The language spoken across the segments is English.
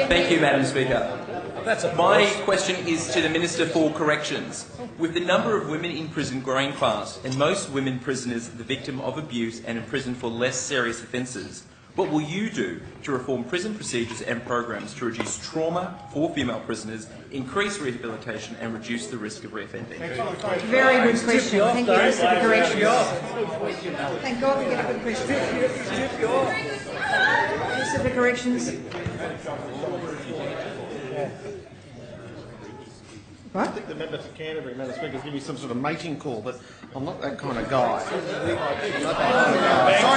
Thank you, Madam Speaker. My question is to the Minister for Corrections. With the number of women in prison growing fast and most women prisoners the victim of abuse and imprisoned for less serious offences, what will you do to reform prison procedures and programs to reduce trauma for female prisoners, increase rehabilitation and reduce the risk of reoffending? Very good question. Thank you, Minister for Corrections. Thank God we get a good question. Minister for Corrections. I think the member for Canterbury, Madam Speaker, is giving me some sort of mating call, but I'm not that kind of guy. Sorry to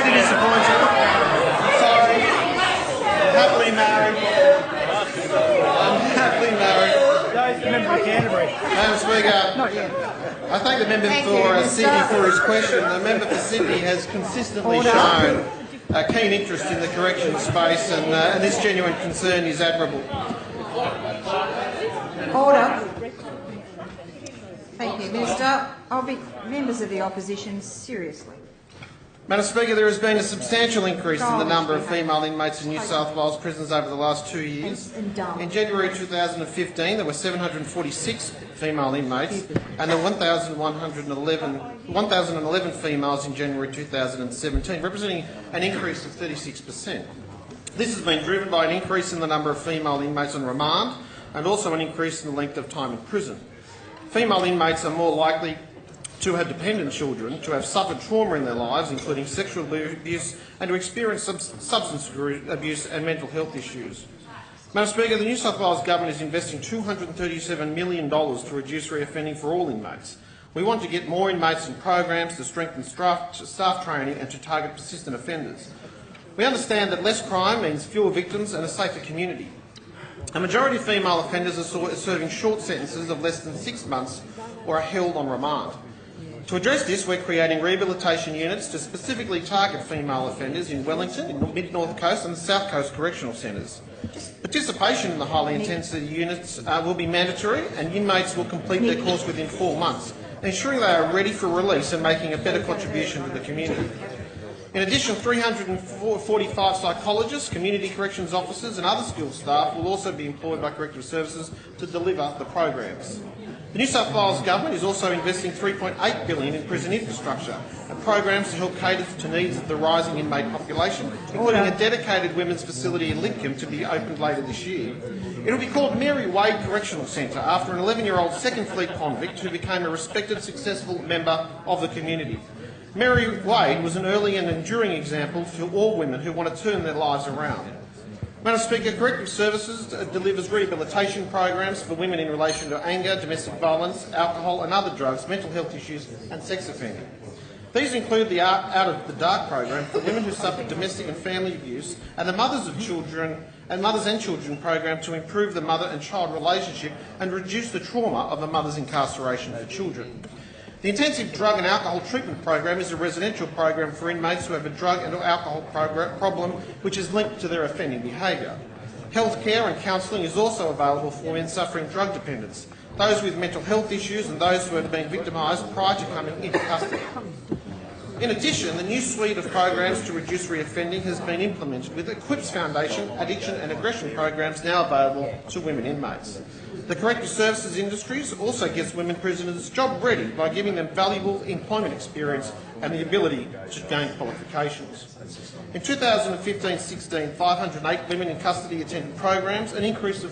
disappoint you. I'm sorry. I'm happily married. The member for Canterbury. Madam Speaker, Not yet. I thank the member Thank for you, Sydney Minister. for his question. The member for Sydney has consistently shown a keen interest in the corrections space, and this genuine concern is admirable. Order. Thank you, Minister. I'll be members of the opposition seriously. Madam Speaker, there has been a substantial increase in the number of female inmates in New South Wales prisons over the last 2 years. In January 2015, there were 746 female inmates, and there were 1,011 females in January 2017, representing an increase of 36%. This has been driven by an increase in the number of female inmates on remand and also an increase in the length of time in prison. Female inmates are more likely to have dependent children, to have suffered trauma in their lives, including sexual abuse, and to experience substance abuse and mental health issues. Madam Speaker, the New South Wales Government is investing $237 million to reduce reoffending for all inmates. We want to get more inmates in programs to strengthen staff training and to target persistent offenders. We understand that less crime means fewer victims and a safer community. A majority of female offenders are serving short sentences of less than 6 months or are held on remand. To address this, we're creating rehabilitation units to specifically target female offenders in Wellington, in Mid-North Coast and the South Coast Correctional Centres. Participation in the highly intensity units will be mandatory, and inmates will complete their course within 4 months, ensuring they are ready for release and making a better contribution to the community. In addition, 345 psychologists, community corrections officers and other skilled staff will also be employed by Corrective Services to deliver the programs. The New South Wales Government is also investing $3.8 billion in prison infrastructure and programs to help cater to needs of the rising inmate population, including a dedicated women's facility in Lidcombe to be opened later this year. It will be called Mary Wade Correctional Centre after an 11-year-old Second Fleet convict who became a respected, successful member of the community. Mary Wade was an early and enduring example for all women who want to turn their lives around. Madam Speaker, Corrective Services delivers rehabilitation programs for women in relation to anger, domestic violence, alcohol and other drugs, mental health issues and sex offending. These include the Out of the Dark program for women who suffer domestic and family abuse, and the Mothers and Children program to improve the mother and child relationship and reduce the trauma of a mother's incarceration for children. The Intensive Drug and Alcohol Treatment Program is a residential program for inmates who have a drug and alcohol problem which is linked to their offending behaviour. Healthcare and counselling is also available for men suffering drug dependence, those with mental health issues and those who have been victimised prior to coming into custody. In addition, the new suite of programs to reduce reoffending has been implemented, with Equips Foundation addiction and aggression programs now available to women inmates. The Corrective Services industries also gets women prisoners job ready by giving them valuable employment experience and the ability to gain qualifications. In 2015-16, 508 women in custody attended programs, an increase of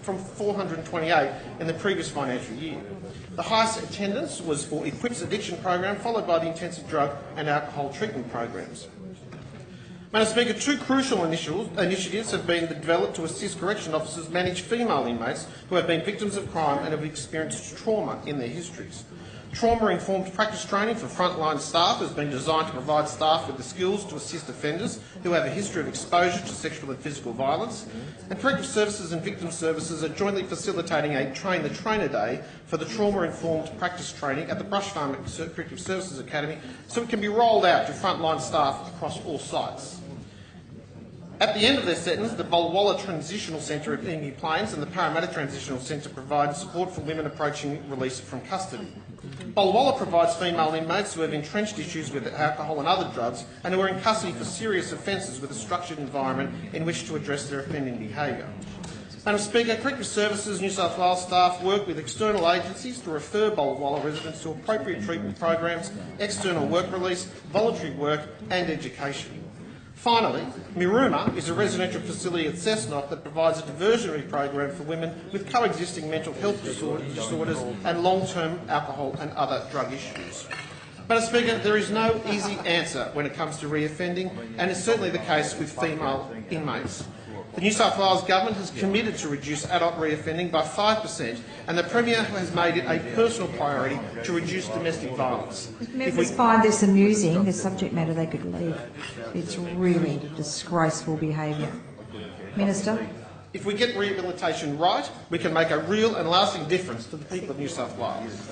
from 428 in the previous financial year. The highest attendance was for Equips addiction program, followed by the intensive drug and alcohol treatment programs. Madam Speaker, two crucial initiatives have been developed to assist correction officers manage female inmates who have been victims of crime and have experienced trauma in their histories. Trauma-informed practice training for frontline staff has been designed to provide staff with the skills to assist offenders who have a history of exposure to sexual and physical violence. And Corrective Services and Victim Services are jointly facilitating a Train the Trainer Day for the trauma-informed practice training at the Brush Farm Corrective Services Academy, so it can be rolled out to frontline staff across all sites. At the end of their sentence, the Bulwalla Transitional Centre at Emu Plains and the Parramatta Transitional Centre provide support for women approaching release from custody. Bulwalla provides female inmates who have entrenched issues with alcohol and other drugs and who are in custody for serious offences with a structured environment in which to address their offending behaviour. Madam Speaker, Corrective Services New South Wales staff work with external agencies to refer Bulwalla residents to appropriate treatment programs, external work release, voluntary work and education. Finally, Miruma is a residential facility at Cessnock that provides a diversionary program for women with coexisting mental health disorders and long-term alcohol and other drug issues. Madam Speaker, there is no easy answer when it comes to reoffending, and it's certainly the case with female inmates. The New South Wales Government has committed to reduce adult reoffending by 5%, and the Premier has made it a personal priority to reduce domestic violence. If members find this amusing, the subject matter, they could leave. It's really disgraceful behaviour. Minister? If we get rehabilitation right, we can make a real and lasting difference to the people of New South Wales.